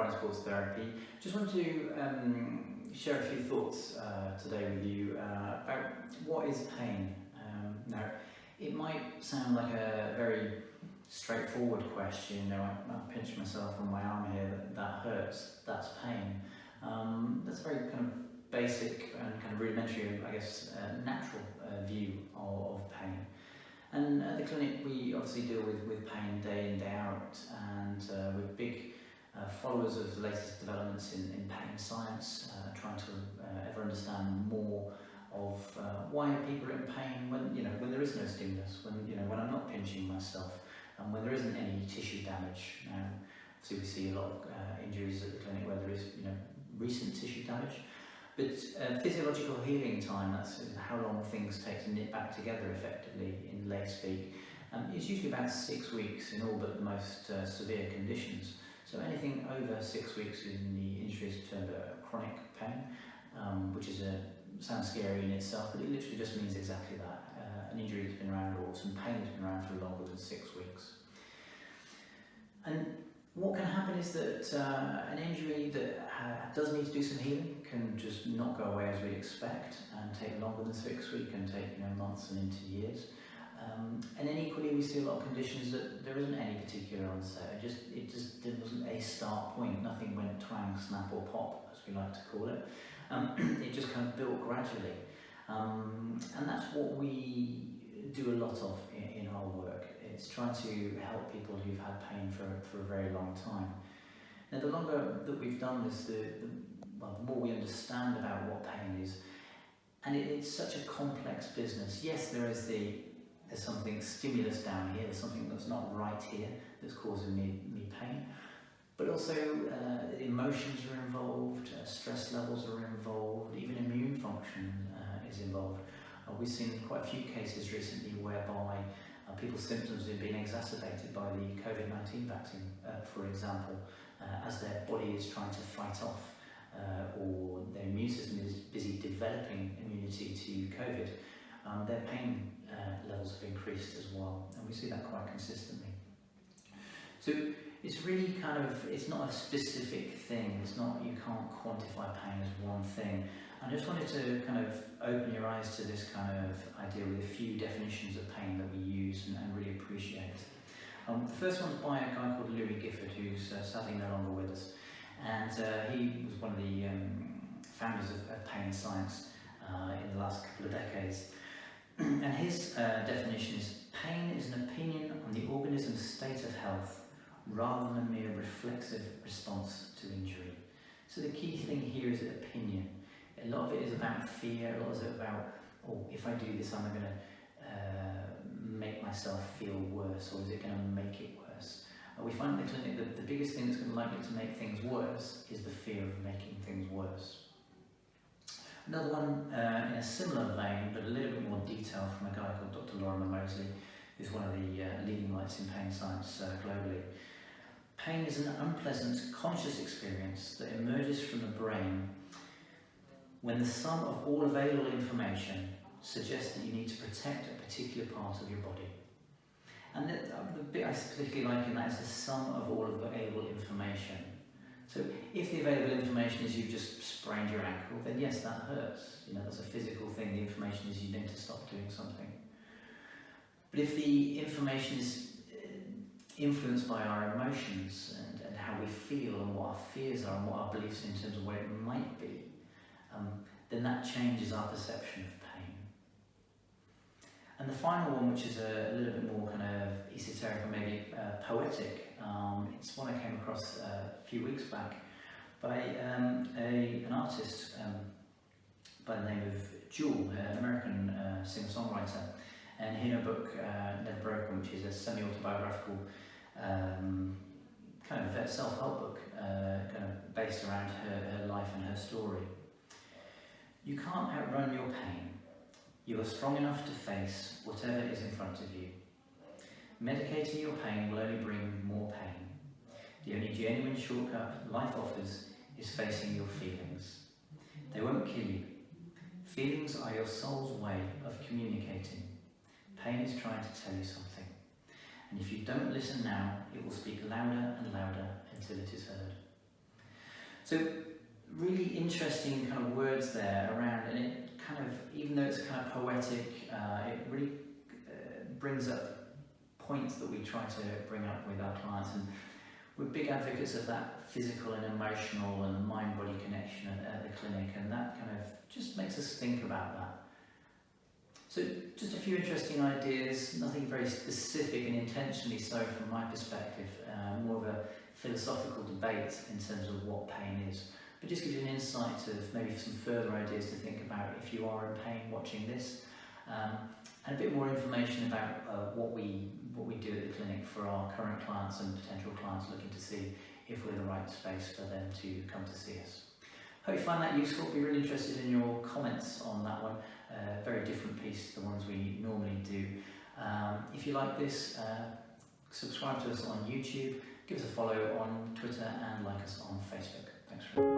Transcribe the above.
Brian Sports Therapy. Just wanted to share a few thoughts today with you about what is pain. Now, it might sound like a very straightforward question. You know, I pinch myself on my arm here, that hurts, that's pain. That's a very kind of basic and kind of rudimentary, I guess, natural view of pain. And at the clinic we obviously deal with pain day in, day out, and we're big followers of the latest developments in pain science, trying to ever understand more of why people are in pain when there is no stimulus, when I'm not pinching myself, and when there isn't any tissue damage. Now, obviously we see a lot of injuries at the clinic where there is recent tissue damage. But physiological healing time, that's how long things take to knit back together effectively in lay speak, it's usually about 6 weeks in all but the most severe conditions. So anything over 6 weeks in the injury is termed chronic pain, which sounds scary in itself, but it literally just means exactly that. An injury that's been around, or some pain that's been around for longer than 6 weeks. And what can happen is that an injury that does need to do some healing can just not go away as we'd expect and take longer than 6 weeks, and take months and into years. And then equally we see a lot of conditions that there isn't any particular onset. There wasn't a start point. Nothing went twang, snap or pop, as we like to call it. It just kind of built gradually. And that's what we do a lot of in our work. It's trying to help people who've had pain for a very long time. Now, the longer that we've done this, the more we understand about what pain is. And it's such a complex business. Yes, there's something stimulus down here, there's something that's not right here that's causing me pain. But also emotions are involved, stress levels are involved, even immune function is involved. We've seen quite a few cases recently whereby people's symptoms have been exacerbated by the COVID-19 vaccine, for example, as their body is trying to fight off or their immune system is busy developing immunity to COVID. Their pain levels have increased as well, and we see that quite consistently. So it's really it's not a specific thing. It's not, you can't quantify pain as one thing. I just wanted to kind of open your eyes to this kind of idea with a few definitions of pain that we use and really appreciate. The first one's by a guy called Louis Gifford, who's sadly no longer with us. And he was one of the founders of pain science in the last couple of decades. And his definition is: pain is an opinion on the organism's state of health rather than a mere reflexive response to injury. So the key thing here is opinion. A lot of it is about fear, a lot of it is about, if I do this, am I going to make myself feel worse, or is it going to make it worse? We find in the clinic that the biggest thing that's going to likely to make things worse is the fear of making things worse. Another one in a similar vein, but a little bit more detail, from a guy called Dr. Lorimer Moseley, who's one of the leading lights in pain science globally. Pain is an unpleasant, conscious experience that emerges from the brain when the sum of all available information suggests that you need to protect a particular part of your body. And the bit I particularly like in that is the sum of all available information. So if the available information is you've just sprained your ankle, then yes, that hurts. That's a physical thing. The information is you need to stop doing something. But if the information is influenced by our emotions and how we feel and what our fears are and what our beliefs in terms of what it might be, then that changes our perception of pain. And the final one, which is a little bit more kind of esoteric and maybe poetic, it's one I came across a few weeks back by an artist by the name of Jewel, an American singer-songwriter. And in her book, Never Broken, which is a semi-autobiographical kind of self-help book, kind of based around her life and her story. You can't outrun your pain. You are strong enough to face whatever is in front of you. Medicating your pain will only bring more pain. The only genuine shortcut life offers is facing your feelings. They won't kill you. Feelings are your soul's way of communicating. Pain is trying to tell you something. And if you don't listen now, it will speak louder and louder until it is heard. So really interesting kind of words there around, and it kind of, even though it's kind of poetic, it really brings up points that we try to bring up with our clients, and we're big advocates of that physical and emotional and mind-body connection at the clinic, and that kind of just makes us think about that. So just a few interesting ideas, nothing very specific and intentionally so from my perspective, more of a philosophical debate in terms of what pain is, but just gives you an insight of maybe some further ideas to think about if you are in pain watching this, and a bit more information about what we do at the clinic for our current clients and potential clients looking to see if we're the right space for them to come to see us. Hope you find that useful. Be really interested in your comments on that one. Very different piece to the ones we normally do. If you like this, subscribe to us on YouTube, give us a follow on Twitter, and like us on Facebook. Thanks for